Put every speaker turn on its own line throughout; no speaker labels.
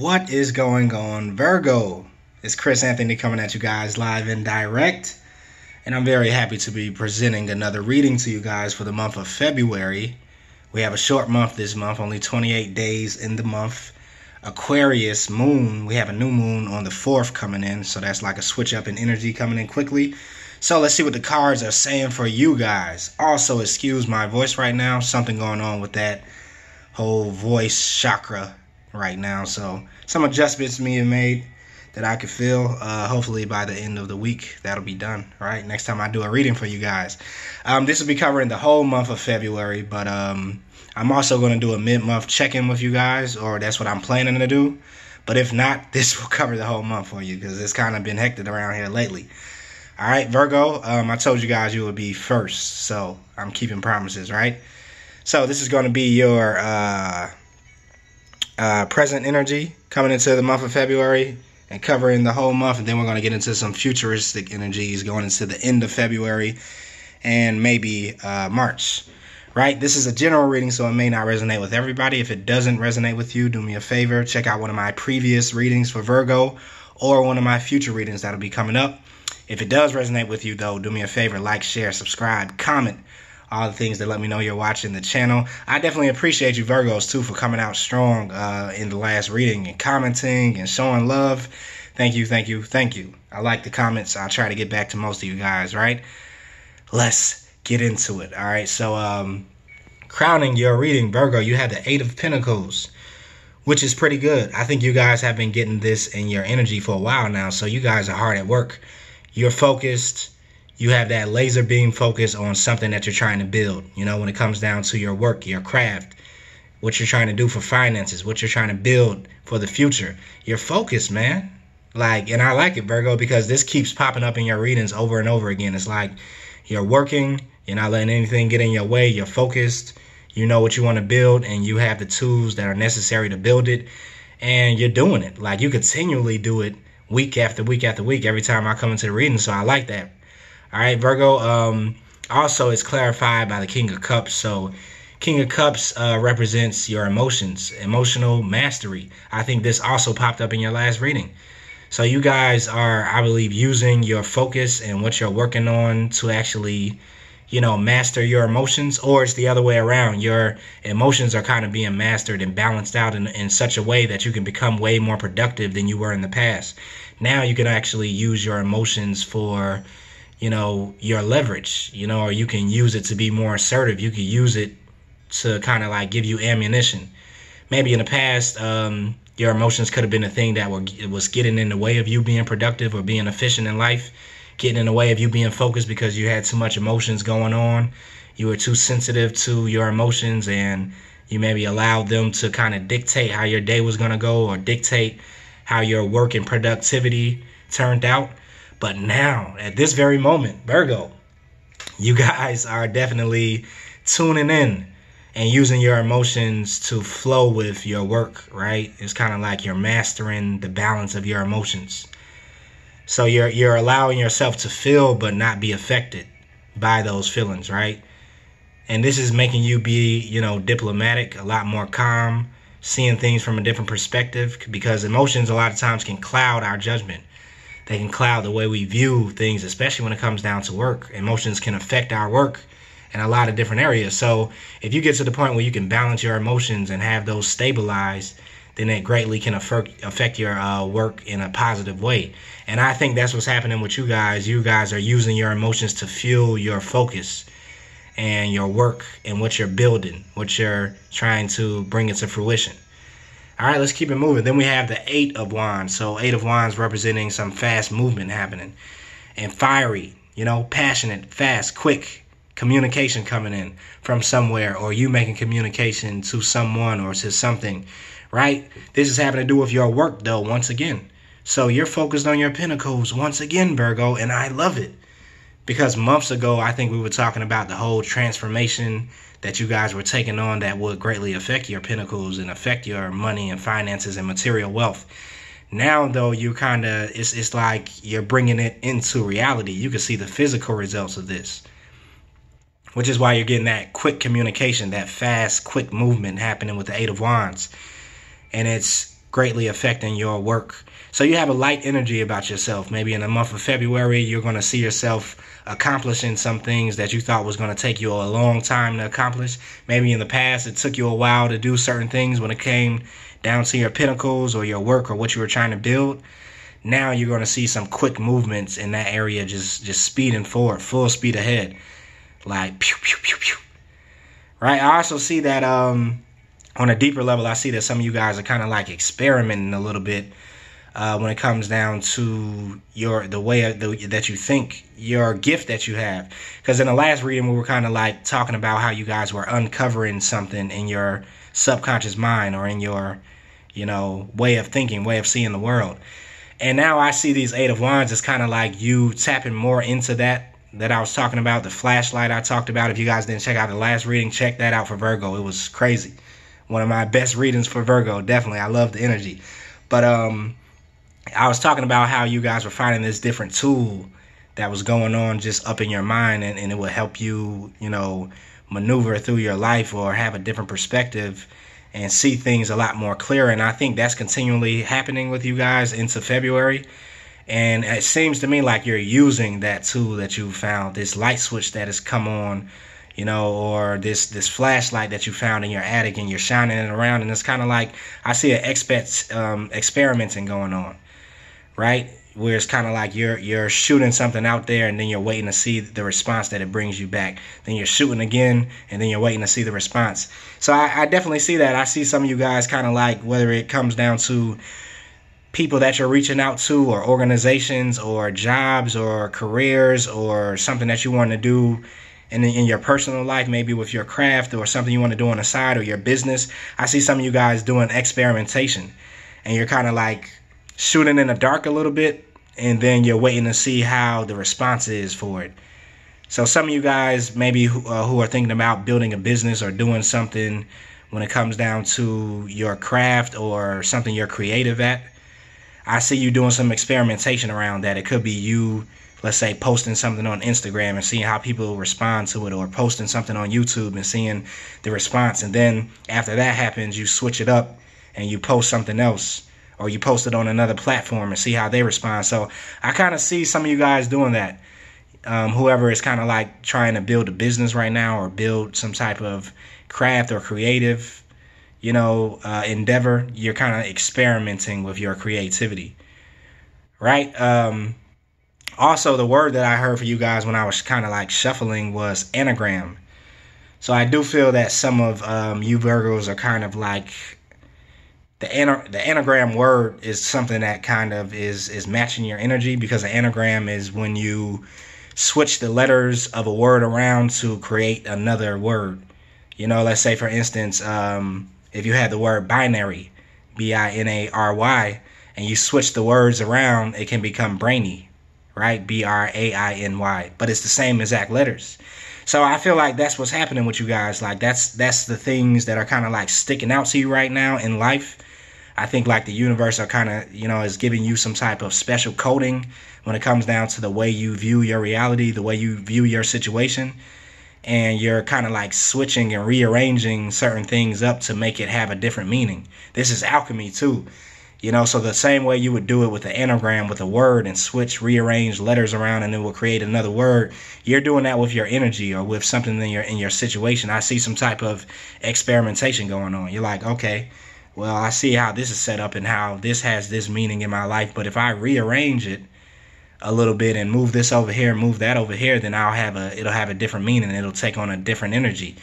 What is going on, Virgo? It's Chris Anthony coming at you guys live and direct. And I'm very happy to be presenting another reading to you guys for the month of February. We have a short month this month, only 28 days in the month. Aquarius moon, we have a new moon on the 4th coming in, so that's like a switch up in energy coming in quickly. So let's see what the cards are saying for you guys. Also, excuse my voice right now, something going on with that whole voice chakra right now. So some adjustments being made that I could feel. Hopefully by the end of the week, that'll be done, right? Next time I do a reading for you guys. This will be covering the whole month of February, but I'm also going to do a mid-month check-in with you guys, or that's what I'm planning to do. But if not, this will cover the whole month for you because it's kind of been hectic around here lately. All right, Virgo, I told you guys you would be first, so I'm keeping promises, right? So this is going to be your present energy coming into the month of February and covering the whole month, and then we're going to get into some futuristic energies going into the end of February and maybe March. Right? This is a general reading, so it may not resonate with everybody. If it doesn't resonate with you, do me a favor. Check out one of my previous readings for Virgo or one of my future readings that'll be coming up. If it does resonate with you, though, do me a favor. Like, share, subscribe, comment. All the things that let me know you're watching the channel. I definitely appreciate you, Virgos, too, for coming out strong in the last reading and commenting and showing love. Thank you, thank you, thank you. I like the comments. I'll try to get back to most of you guys, right? Let's get into it. All right, so crowning your reading, Virgo, you have the 8 of Pentacles, which is pretty good. I think you guys have been getting this in your energy for a while now, so you guys are hard at work. You're focused. You have that laser beam focus on something that you're trying to build. You know, when it comes down to your work, your craft, what you're trying to do for finances, what you're trying to build for the future. You're focused, man. Like, and I like it, Virgo, because this keeps popping up in your readings over and over again. It's like you're working, you're not letting anything get in your way, you're focused, you know what you want to build, and you have the tools that are necessary to build it, and you're doing it. Like, you continually do it week after week after week every time I come into the reading, so I like that. All right, Virgo, also it's clarified by the King of Cups. So King of Cups represents your emotions, emotional mastery. I think this also popped up in your last reading. So you guys are, I believe, using your focus and what you're working on to actually, you know, master your emotions, or it's the other way around. Your emotions are kind of being mastered and balanced out in such a way that you can become way more productive than you were in the past. Now you can actually use your emotions for, you know, your leverage, you know, or you can use it to be more assertive. You can use it to kind of like give you ammunition. Maybe in the past, your emotions could have been a thing that was getting in the way of you being productive or being efficient in life, getting in the way of you being focused because you had too much emotions going on. You were too sensitive to your emotions, and you maybe allowed them to kind of dictate how your day was going to go or dictate how your work and productivity turned out. But now, at this very moment, Virgo, you guys are definitely tuning in and using your emotions to flow with your work, right? It's kind of like you're mastering the balance of your emotions. So you're allowing yourself to feel but not be affected by those feelings, right? And this is making you be, you know, diplomatic, a lot more calm, seeing things from a different perspective, because emotions a lot of times can cloud our judgment. They can cloud the way we view things, especially when it comes down to work. Emotions can affect our work in a lot of different areas. So if you get to the point where you can balance your emotions and have those stabilized, then it greatly can affect your work in a positive way. And I think that's what's happening with you guys. You guys are using your emotions to fuel your focus and your work and what you're building, what you're trying to bring into fruition. All right, let's keep it moving. Then we have the 8 of Wands. So 8 of Wands representing some fast movement happening. And fiery, you know, passionate, fast, quick communication coming in from somewhere, or you making communication to someone or to something, right? This is having to do with your work, though, once again. So you're focused on your pentacles once again, Virgo, and I love it. Because months ago, I think we were talking about the whole transformation that you guys were taking on that would greatly affect your pentacles and affect your money and finances and material wealth. Now, though, you kind of, it's like you're bringing it into reality. You can see the physical results of this, which is why you're getting that quick communication, that fast, quick movement happening with the 8 of Wands. And it's greatly affecting your work. So you have a light energy about yourself. Maybe in the month of February, you're going to see yourself accomplishing some things that you thought was going to take you a long time to accomplish. Maybe in the past, it took you a while to do certain things when it came down to your pinnacles or your work or what you were trying to build. Now you're going to see some quick movements in that area, just speeding forward, full speed ahead. Like, pew, pew, pew, pew. Right? I also see that on a deeper level, I see that some of you guys are kind of like experimenting a little bit when it comes down to the way that you think, your gift that you have. Because in the last reading, we were kind of like talking about how you guys were uncovering something in your subconscious mind or in your, way of thinking, way of seeing the world. And now I see these Eight of Wands as kind of like you tapping more into that I was talking about, the flashlight I talked about. If you guys didn't check out the last reading, check that out for Virgo. It was crazy. One of my best readings for Virgo, definitely. I love the energy. But I was talking about how you guys were finding this different tool that was going on just up in your mind, and it would help you, maneuver through your life or have a different perspective and see things a lot more clear. And I think that's continually happening with you guys into February. And it seems to me like you're using that tool that you found, this light switch that has come on, or this flashlight that you found in your attic, and you're shining it around. And it's kind of like I see an experimenting going on, right? Where it's kind of like you're shooting something out there, and then you're waiting to see the response that it brings you back. Then you're shooting again, and then you're waiting to see the response. So I definitely see that. I see some of you guys kind of like, whether it comes down to people that you're reaching out to, or organizations, or jobs, or careers, or something that you want to do in your personal life, maybe with your craft or something you want to do on the side, or your business. I see some of you guys doing experimentation, and you're kind of like shooting in the dark a little bit, and then you're waiting to see how the response is for it. So some of you guys maybe who are thinking about building a business or doing something when it comes down to your craft or something you're creative at, I see you doing some experimentation around that. It could be you, let's say, posting something on Instagram and seeing how people respond to it, or posting something on YouTube and seeing the response. And then after that happens, you switch it up and you post something else, or you post it on another platform and see how they respond. So I kind of see some of you guys doing that. Whoever is kind of like trying to build a business right now, or build some type of craft or creative, endeavor, you're kind of experimenting with your creativity, right? Also, the word that I heard for you guys when I was kind of like shuffling was anagram. So I do feel that some of you Virgos are kind of like, the anagram word is something that kind of is matching your energy, because an anagram is when you switch the letters of a word around to create another word. Let's say, for instance, if you had the word binary, binary, and you switch the words around, it can become brainy, right? brainy, but it's the same exact letters. So I feel like that's what's happening with you guys. Like that's the things that are kind of like sticking out to you right now in life. I think like the universe are kind of, is giving you some type of special coding when it comes down to the way you view your reality, the way you view your situation. And you're kind of like switching and rearranging certain things up to make it have a different meaning. This is alchemy too. So the same way you would do it with the anagram, with a word, and rearrange letters around, and it will create another word. You're doing that with your energy, or with something in your situation. I see some type of experimentation going on. You're like, okay, well, I see how this is set up and how this has this meaning in my life. But if I rearrange it a little bit and move this over here and move that over here, then it'll have a different meaning. It'll take on a different energy,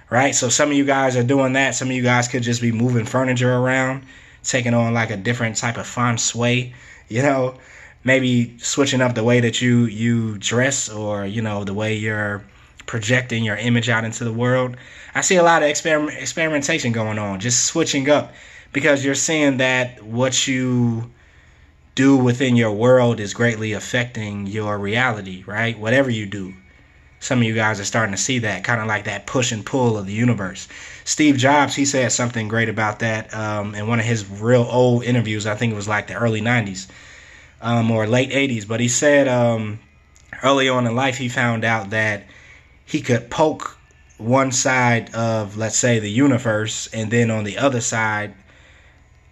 right? So some of you guys are doing that. Some of you guys could just be moving furniture around, taking on like a different type of feng shui, maybe switching up the way that you dress, or, the way you're projecting your image out into the world. I see a lot of experimentation going on, just switching up, because you're seeing that what you do within your world is greatly affecting your reality, right? Whatever you do. Some of you guys are starting to see that, kind of like that push and pull of the universe. Steve Jobs, he said something great about that in one of his real old interviews. I think it was like the early 90s or late 80s. But he said early on in life, he found out that he could poke one side of, let's say, the universe, and then on the other side,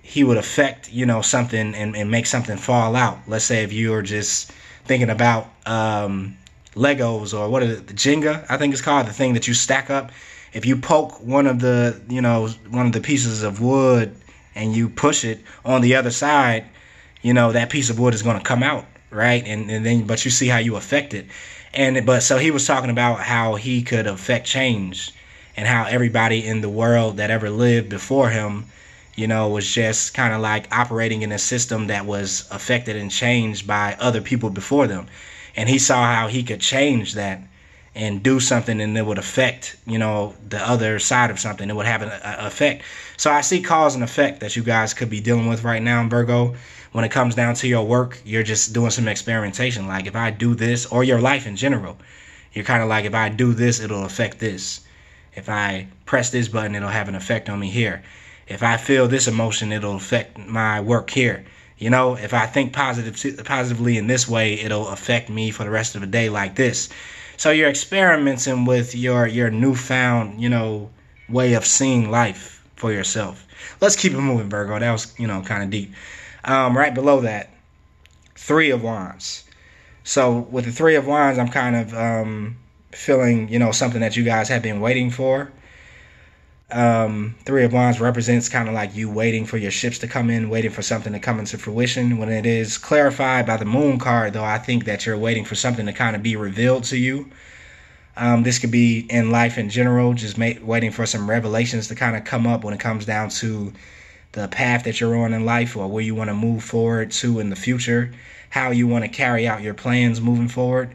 he would affect, you know, something and make something fall out. Let's say if you were just thinking about Legos, or what is it, the Jenga, I think it's called, the thing that you stack up. If you poke one of the, you know, one of the pieces of wood and you push it on the other side, you know, that piece of wood is going to come out, right? And then, but you see how you affect it. But so he was talking about how he could affect change, and how everybody in the world that ever lived before him, you know, was just kind of like operating in a system that was affected and changed by other people before them. And he saw how he could change that and do something, and it would affect, you know, the other side of something. It would have an effect. So I see cause and effect that you guys could be dealing with right now in Virgo. When it comes down to your work, you're just doing some experimentation. Like, if I do this, or your life in general, you're kind of like, if I do this, it'll affect this. If I press this button, it'll have an effect on me here. If I feel this emotion, it'll affect my work here. You know, if I think positively in this way, it'll affect me for the rest of the day like this. So you're experimenting with your newfound, you know, way of seeing life for yourself. Let's keep it moving, Virgo. That was, you know, kind of deep. Right below that, Three of Wands. So with the Three of Wands, I'm kind of feeling, you know, something that you guys have been waiting for. Three of Wands represents kind of like you waiting for your ships to come in, waiting for something to come into fruition. When it is clarified by the Moon card, though, I think that you're waiting for something to kind of be revealed to you. This could be in life in general, just waiting for some revelations to kind of come up when it comes down to the path that you're on in life, or where you want to move forward to in the future, how you want to carry out your plans moving forward.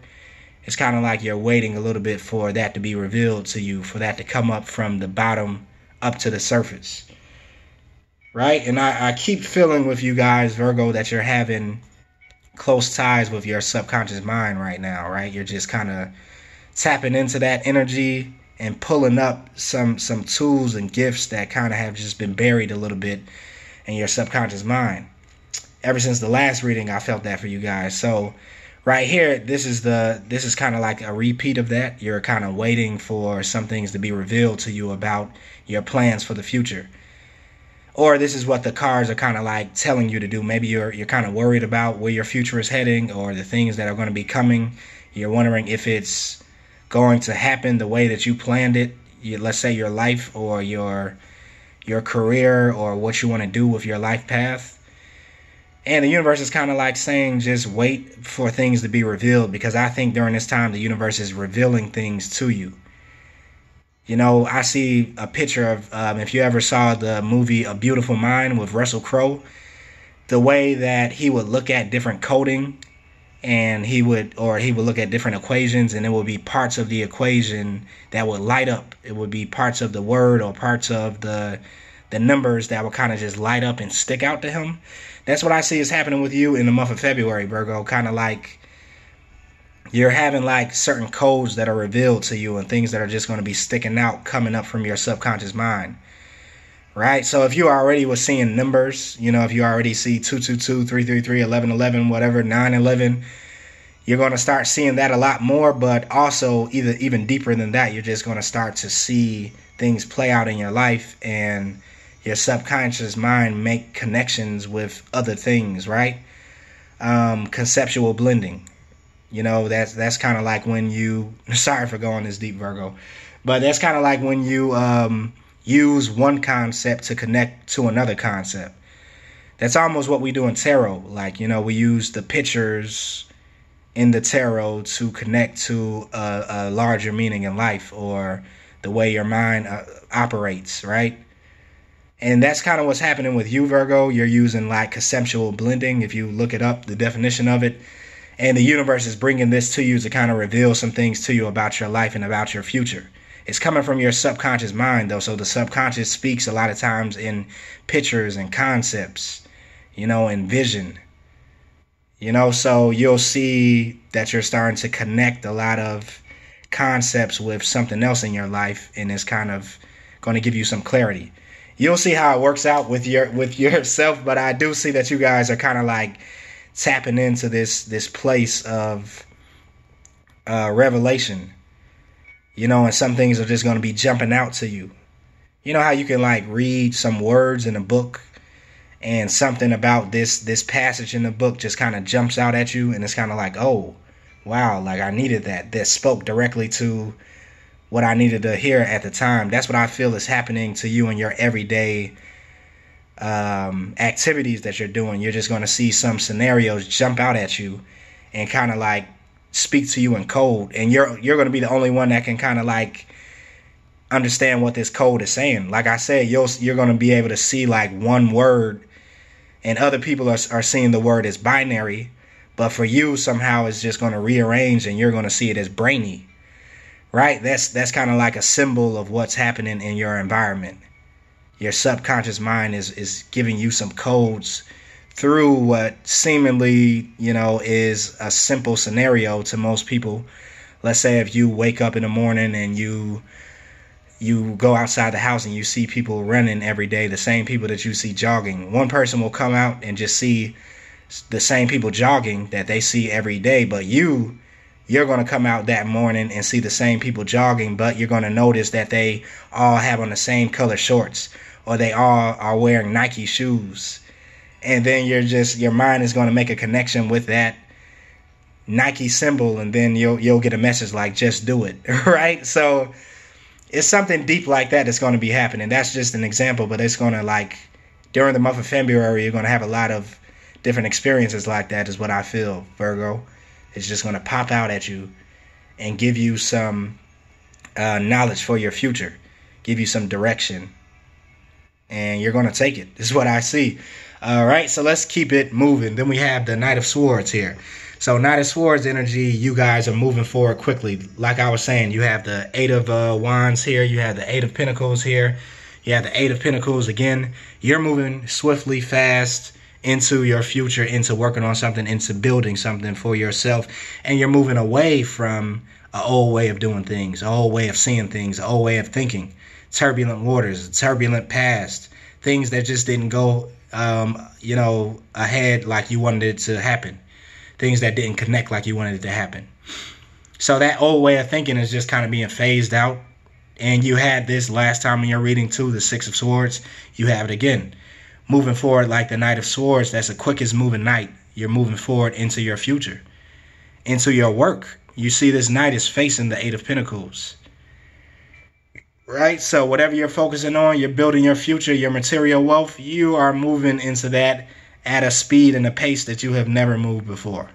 It's kind of like you're waiting a little bit for that to be revealed to you, for that to come up from the bottom up to the surface, right? And I keep feeling with you guys, Virgo, that you're having close ties with your subconscious mind right now, right? You're just kind of tapping into that energy and pulling up some tools and gifts that kind of have just been buried a little bit in your subconscious mind. Ever since the last reading, I felt that for you guys. So right here, this is kind of like a repeat of that. You're kind of waiting for some things to be revealed to you about your plans for the future. Or this is what the cards are kind of like telling you to do. Maybe you're kind of worried about where your future is heading, or the things that are going to be coming. You're wondering if it's going to happen the way that you planned it. Let's say your life, or your career, or what you want to do with your life path. And the universe is kind of like saying, just wait for things to be revealed, because I think during this time, the universe is revealing things to you. You know, I see a picture of, if you ever saw the movie A Beautiful Mind with Russell Crowe, the way that he would look at different coding, and he would look at different equations, and it would be parts of the equation that would light up. It would be parts of the word, or parts of the numbers that would kind of just light up and stick out to him. That's what I see is happening with you in the month of February, Virgo. Kind of like you're having like certain codes that are revealed to you, and things that are just going to be sticking out, coming up from your subconscious mind. Right? So if you already was seeing numbers, you know, if you already see 222, 333, 1111, whatever, 911, you're going to start seeing that a lot more. But also, even deeper than that, you're just going to start to see things play out in your life, and your subconscious mind make connections with other things, right? Conceptual blending. You know, that's kind of like when you, sorry for going this deep, Virgo, but that's kind of like when you use one concept to connect to another concept. That's almost what we do in tarot. Like, you know, we use the pictures in the tarot to connect to a larger meaning in life, or the way your mind operates, right? And that's kind of what's happening with you, Virgo. You're using like conceptual blending, if you look it up, the definition of it. And the universe is bringing this to you to kind of reveal some things to you about your life and about your future. It's coming from your subconscious mind, though. So the subconscious speaks a lot of times in pictures and concepts, you know, and vision. You know, so you'll see that you're starting to connect a lot of concepts with something else in your life, and it's kind of going to give you some clarity. You'll see how it works out with yourself, but I do see that you guys are kind of like tapping into this place of revelation, you know, and some things are just going to be jumping out to you. You know how you can like read some words in a book, and something about this passage in the book just kind of jumps out at you, and it's kind of like, oh wow, like I needed that spoke directly to what I needed to hear at the time. That's what I feel is happening to you in your everyday activities that you're doing. You're just going to see some scenarios jump out at you and kind of like speak to you in code, and you're going to be the only one that can kind of like understand what this code is saying. Like I said, you're going to be able to see like one word, and other people are seeing the word as binary, but for you somehow it's just going to rearrange and you're going to see it as brainy, right? That's kind of like a symbol of what's happening in your environment. Your subconscious mind is giving you some codes through what seemingly, is a simple scenario to most people. Let's say if you wake up in the morning and you go outside the house and you see people running every day, the same people that you see jogging. One person will come out and just see the same people jogging that they see every day, but you're going to come out that morning and see the same people jogging, but you're going to notice that they all have on the same color shorts, or they all are wearing Nike shoes. And then your mind is going to make a connection with that Nike symbol, and then you'll get a message like, just do it, right? So it's something deep like that that's going to be happening. That's just an example, but it's going to, like, during the month of February, you're going to have a lot of different experiences like that, is what I feel, Virgo. It's just going to pop out at you and give you some knowledge for your future, give you some direction, and you're going to take it. This is what I see. All right, so let's keep it moving. Then we have the Knight of Swords here. So Knight of Swords energy, you guys are moving forward quickly. Like I was saying, you have the Eight of Wands here. You have the Eight of Pentacles here. You have the Eight of Pentacles again. You're moving swiftly, fast into your future, into working on something, into building something for yourself. And you're moving away from an old way of doing things, an old way of seeing things, an old way of thinking. Turbulent waters, turbulent past, things that just didn't go, ahead like you wanted it to happen. Things that didn't connect like you wanted it to happen. So that old way of thinking is just kind of being phased out. And you had this last time in your reading too, the Six of Swords. You have it again. Moving forward like the Knight of Swords, that's the quickest moving knight. You're moving forward into your future, into your work. You see this knight is facing the Eight of Pentacles. Right? So whatever you're focusing on, you're building your future, your material wealth, you are moving into that at a speed and a pace that you have never moved before.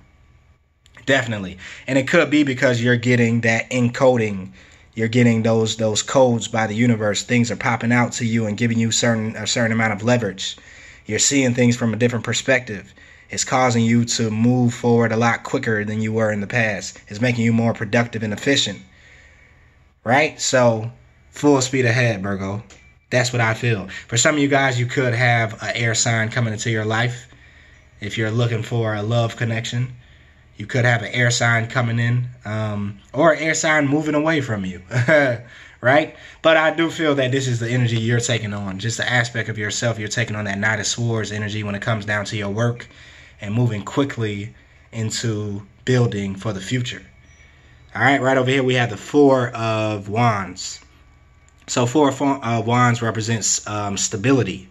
Definitely. And it could be because you're getting that encoding. You're getting those codes by the universe. Things are popping out to you and giving you a certain amount of leverage. You're seeing things from a different perspective. It's causing you to move forward a lot quicker than you were in the past. It's making you more productive and efficient. Right? So full speed ahead, Virgo. That's what I feel. For some of you guys, you could have an air sign coming into your life. If you're looking for a love connection, you could have an air sign coming in, or an air sign moving away from you, right? But I do feel that this is the energy you're taking on, just the aspect of yourself. You're taking on that Knight of Swords energy when it comes down to your work and moving quickly into building for the future. All right, right over here we have the Four of Wands. So Four of Wands represents stability.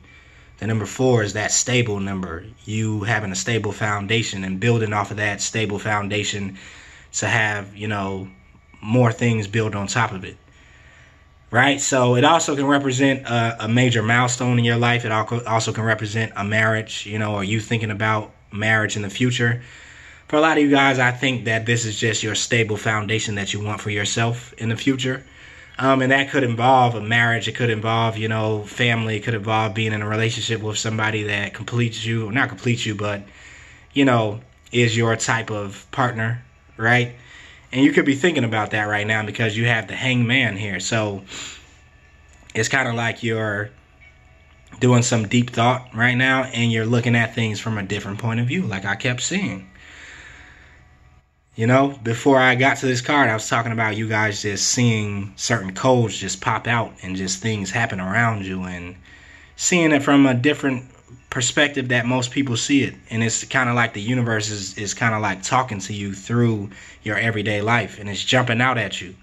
The number 4 is that stable number. You having a stable foundation and building off of that stable foundation to have, more things built on top of it. Right? So it also can represent a major milestone in your life. It also can represent a marriage, or you thinking about marriage in the future. For a lot of you guys, I think that this is just your stable foundation that you want for yourself in the future. And that could involve a marriage. It could involve, family. It could involve being in a relationship with somebody that completes you, or not completes you, but, is your type of partner, right? And you could be thinking about that right now because you have the Hangman here. So it's kind of like you're doing some deep thought right now, and you're looking at things from a different point of view, like I kept saying. Before I got to this card, I was talking about you guys just seeing certain codes just pop out and just things happen around you and seeing it from a different perspective that most people see it. And it's kind of like the universe is kind of like talking to you through your everyday life, and it's jumping out at you.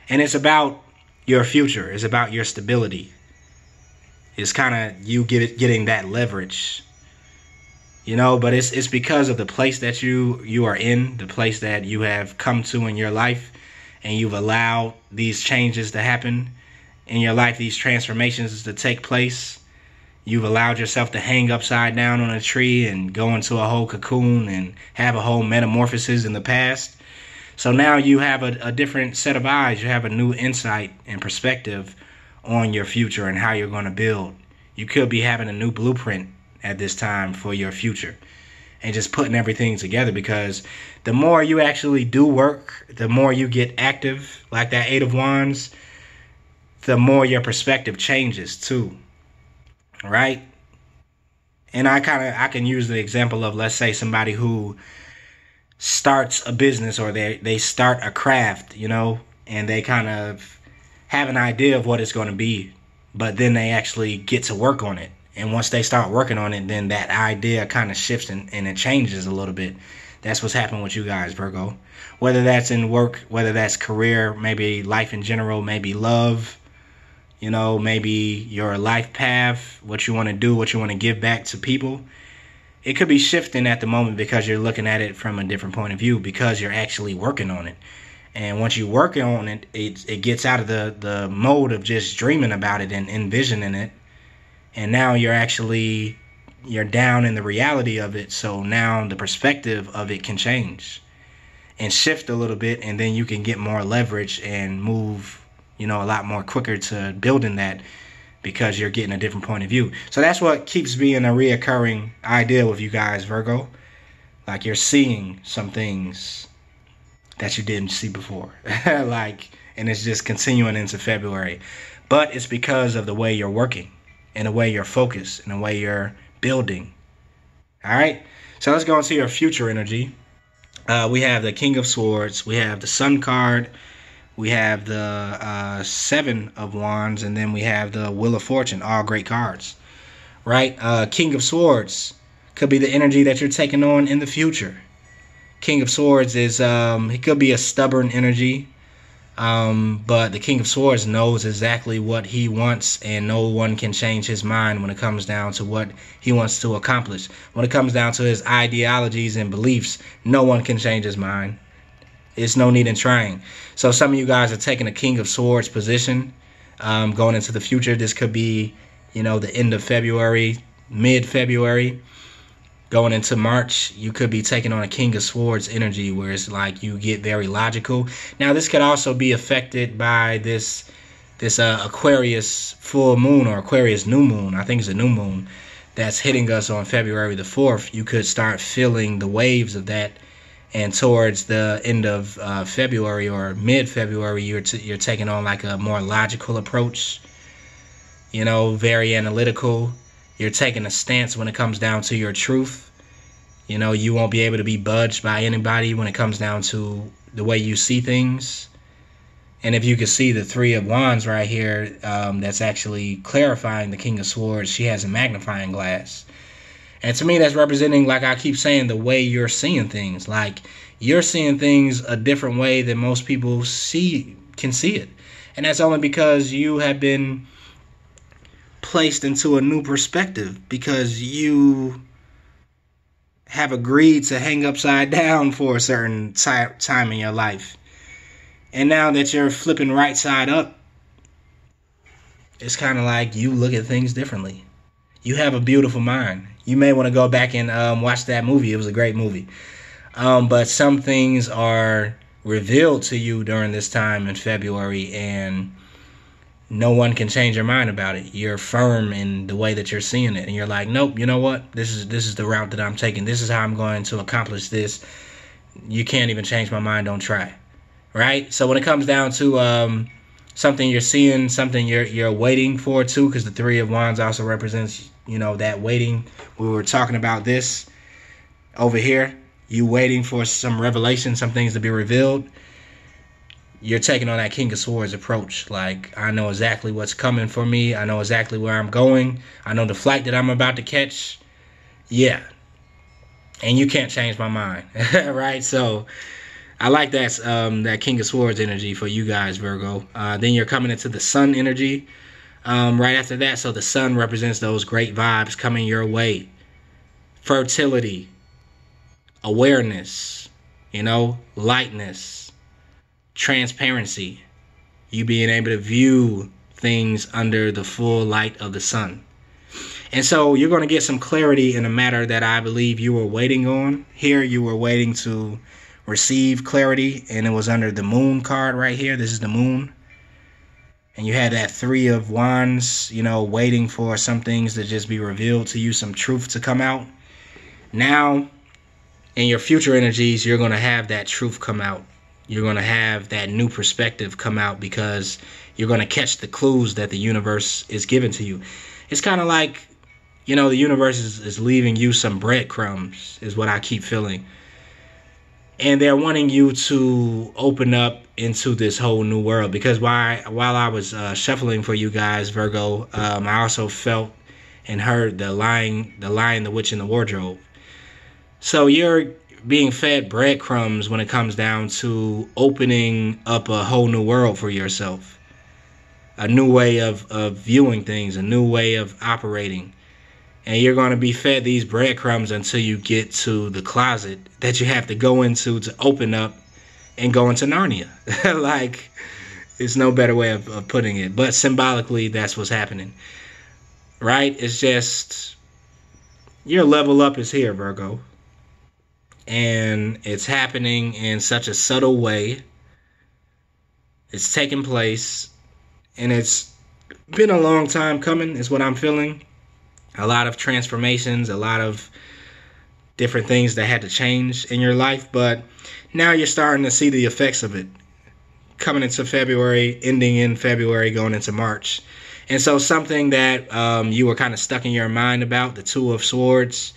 And it's about your future. It's about your stability. It's kind of you getting that leverage, you know. But it's because of the place that you are in, the place that you have come to in your life, and you've allowed these changes to happen in your life, these transformations to take place. You've allowed yourself to hang upside down on a tree and go into a whole cocoon and have a whole metamorphosis in the past. So now you have a different set of eyes. You have a new insight and perspective on your future and how you're going to build. You could be having a new blueprint at this time for your future and just putting everything together, because the more you actually do work, the more you get active, like that Eight of Wands, the more your perspective changes too. Right? And I can use the example of, let's say, somebody who starts a business, or they start a craft, you know, and they kind of have an idea of what it's going to be, but then they actually get to work on it. And once they start working on it, then that idea kind of shifts and it changes a little bit. That's what's happening with you guys, Virgo. Whether that's in work, whether that's career, maybe life in general, maybe love, you know, maybe your life path, what you want to do, what you want to give back to people. It could be shifting at the moment because you're looking at it from a different point of view, because you're actually working on it. And once you work on it, it gets out of the mode of just dreaming about it and envisioning it. And now you're down in the reality of it. So now the perspective of it can change and shift a little bit, and then you can get more leverage and move, you know, a lot more quicker to building that, because you're getting a different point of view. So that's what keeps being a reoccurring idea with you guys, Virgo. Like, you're seeing some things that you didn't see before. And it's just continuing into February. But it's because of the way you're working, and the way you're focused, and the way you're building. All right? So let's go into your future energy. We have the King of Swords. We have the Sun card. We have the Seven of Wands, and then we have the Wheel of Fortune. All great cards, right? King of Swords could be the energy that you're taking on in the future. King of Swords is, it could be a stubborn energy, but the King of Swords knows exactly what he wants, and no one can change his mind when it comes down to what he wants to accomplish. When it comes down to his ideologies and beliefs, no one can change his mind. It's no need in trying. So some of you guys are taking a King of Swords position going into the future. This could be, you know, the end of February, mid-February, going into March. You could be taking on a King of Swords energy, where it's like you get very logical. Now, this could also be affected by this Aquarius full moon, or Aquarius new moon. I think it's a new moon that's hitting us on February the 4th. You could start feeling the waves of that. And towards the end of February or mid-February, you're taking on like a more logical approach, you know, very analytical. You're taking a stance when it comes down to your truth. You know, you won't be able to be budged by anybody when it comes down to the way you see things. And if you can see the Three of Wands right here, that's actually clarifying the King of Swords. She has a magnifying glass. And to me, that's representing, like I keep saying, the way you're seeing things. Like, you're seeing things a different way than most people can see it. And that's only because you have been placed into a new perspective, because you have agreed to hang upside down for a certain time in your life. And now that you're flipping right side up, it's kind of like you look at things differently. You have a beautiful mind. You may want to go back and watch that movie. It was a great movie. But some things are revealed to you during this time in February, and no one can change your mind about it. You're firm in the way that you're seeing it, and you're like, nope, you know what? This is the route that I'm taking. This is how I'm going to accomplish this. You can't even change my mind. Don't try. Right? So when it comes down to something you're seeing, something you're waiting for too, because the Three of Wands also represents, you know, that waiting. We were talking about this over here. You waiting for some revelation, some things to be revealed. You're taking on that King of Swords approach. Like, I know exactly what's coming for me. I know exactly where I'm going. I know the flight that I'm about to catch. Yeah. And you can't change my mind. Right? So I like that King of Swords energy for you guys, Virgo. Then you're coming into the Sun energy. Right after that, so the sun represents those great vibes coming your way. Fertility, awareness, lightness, transparency. You being able to view things under the full light of the sun. And so you're going to get some clarity in a matter that I believe you were waiting on. Here you were waiting to receive clarity, and it was under the moon card right here. This is the moon. And you had that 3 of Wands, waiting for some things to just be revealed to you, some truth to come out. Now, in your future energies, you're going to have that truth come out. You're going to have that new perspective come out because you're going to catch the clues that the universe is giving to you. It's kind of like, the universe is leaving you some breadcrumbs, is what I keep feeling. And they're wanting you to open up into this whole new world. Because while I was shuffling for you guys, Virgo, I also felt and heard the Lion, the Witch, and the Wardrobe. So you're being fed breadcrumbs when it comes down to opening up a whole new world for yourself. A new way of viewing things, a new way of operating. And you're going to be fed these breadcrumbs until you get to the closet that you have to go into to open up and go into Narnia. Like, it's no better way of putting it. But symbolically, that's what's happening. Right? It's just, your level up is here, Virgo. And it's happening in such a subtle way. It's taking place. And it's been a long time coming, is what I'm feeling. A lot of transformations, a lot of different things that had to change in your life. But now you're starting to see the effects of it. Coming into February, ending in February, going into March. And so something that you were kind of stuck in your mind about, the 2 of Swords,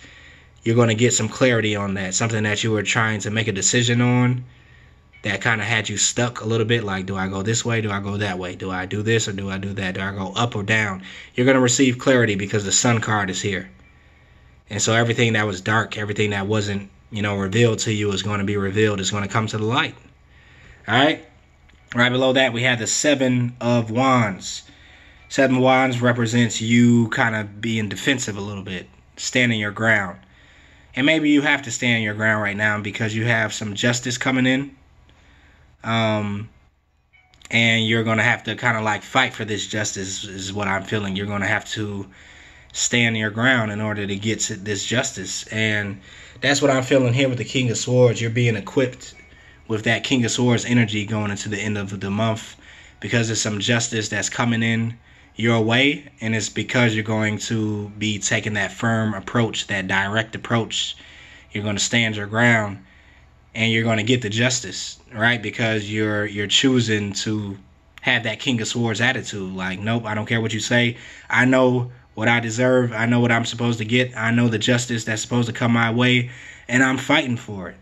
you're going to get some clarity on that. Something that you were trying to make a decision on that kind of had you stuck a little bit. Like, do I go this way? Do I go that way? Do I do this or do I do that? Do I go up or down? You're going to receive clarity because the Sun card is here. And so everything that was dark, everything that wasn't, revealed to you is going to be revealed. It's going to come to the light. All right? Right below that, we have the 7 of Wands. 7 of Wands represents you kind of being defensive a little bit, standing your ground. And maybe you have to stand your ground right now because you have some justice coming in. And you're going to have to kind of like fight for this justice is what I'm feeling. You're going to have to stand your ground in order to get to this justice. And that's what I'm feeling here with the King of Swords. You're being equipped with that King of Swords energy going into the end of the month because there's some justice that's coming in your way. And it's because you're going to be taking that firm approach, that direct approach. You're going to stand your ground. And you're going to get the justice, right? Because you're choosing to have that King of Swords attitude. Like, nope, I don't care what you say. I know what I deserve. I know what I'm supposed to get. I know the justice that's supposed to come my way. And I'm fighting for it.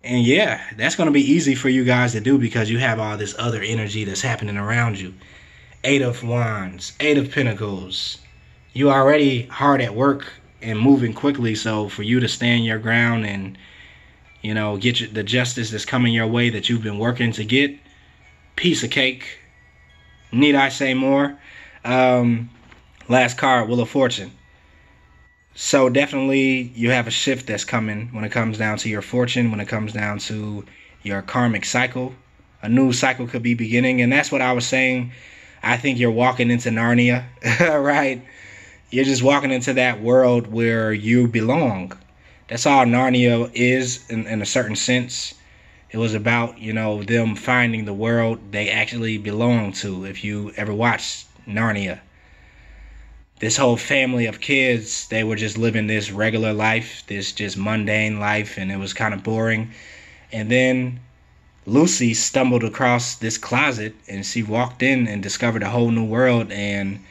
And yeah, that's going to be easy for you guys to do because you have all this other energy that's happening around you. 8 of Wands, 8 of Pentacles. You already hard at work and moving quickly. So for you to stand your ground and get the justice that's coming your way that you've been working to get. Piece of cake. Need I say more? Last card, Wheel of Fortune. So definitely you have a shift that's coming when it comes down to your fortune, when it comes down to your karmic cycle. A new cycle could be beginning. And that's what I was saying. I think you're walking into Narnia, right? You're just walking into that world where you belong. That's all Narnia is in a certain sense. It was about, them finding the world they actually belong to. If you ever watched Narnia, this whole family of kids, they were just living this regular life, this just mundane life, and it was kind of boring. And then Lucy stumbled across this closet, and she walked in and discovered a whole new world, and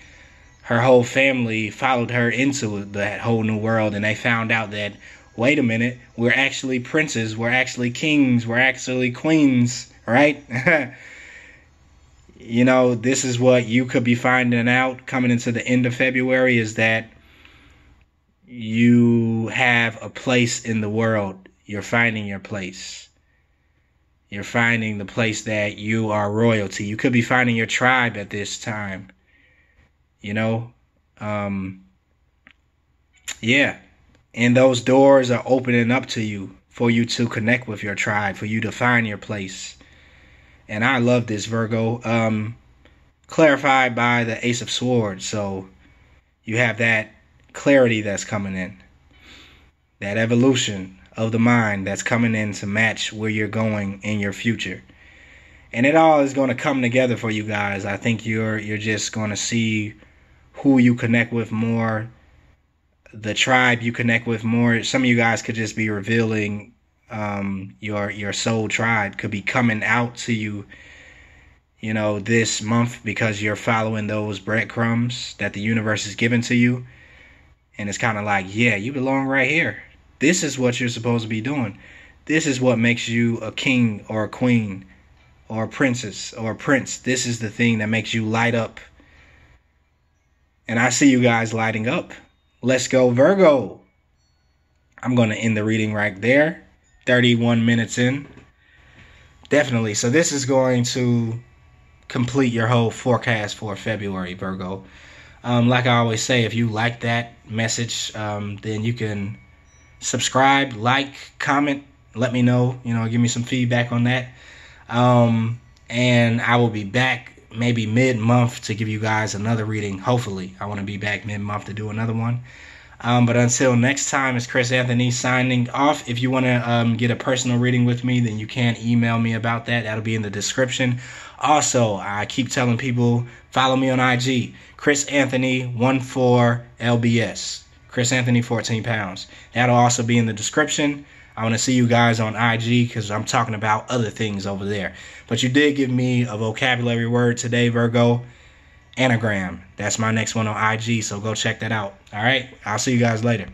her whole family followed her into that whole new world, and they found out that, wait a minute, we're actually princes, we're actually kings, we're actually queens, right? This is what you could be finding out coming into the end of February, is that you have a place in the world. You're finding your place. You're finding the place that you are royalty. You could be finding your tribe at this time. you know. Yeah. And those doors are opening up to you for you to connect with your tribe, for you to find your place. And I love this, Virgo. Clarified by the Ace of Swords. So you have that clarity that's coming in. That evolution of the mind that's coming in to match where you're going in your future. And it all is going to come together for you guys. I think you're just going to see who you connect with more, the tribe you connect with more. Some of you guys could just be revealing your soul tribe could be coming out to you, you know, this month, because you're following those breadcrumbs that the universe is giving to you. And it's kind of like, yeah, you belong right here. This is what you're supposed to be doing. This is what makes you a king or a queen or a princess or a prince. This is the thing that makes you light up. And I see you guys lighting up. Let's go, Virgo. I'm going to end the reading right there. 31 minutes in. Definitely. So this is going to complete your whole forecast for February, Virgo. Like I always say, if you like that message, then you can subscribe, like, comment, let me know, give me some feedback on that. And I will be back maybe mid-month to give you guys another reading. Hopefully, I want to be back mid-month to do another one. But until next time, it's Chris Anthony signing off. If you want to get a personal reading with me, then you can email me about that. That'll be in the description. Also, I keep telling people, follow me on IG, Chris Anthony 14LBS. Chris Anthony 14 pounds. That'll also be in the description. I want to see you guys on IG because I'm talking about other things over there. But you did give me a vocabulary word today, Virgo. Anagram. That's my next one on IG, so go check that out. All right? I'll see you guys later.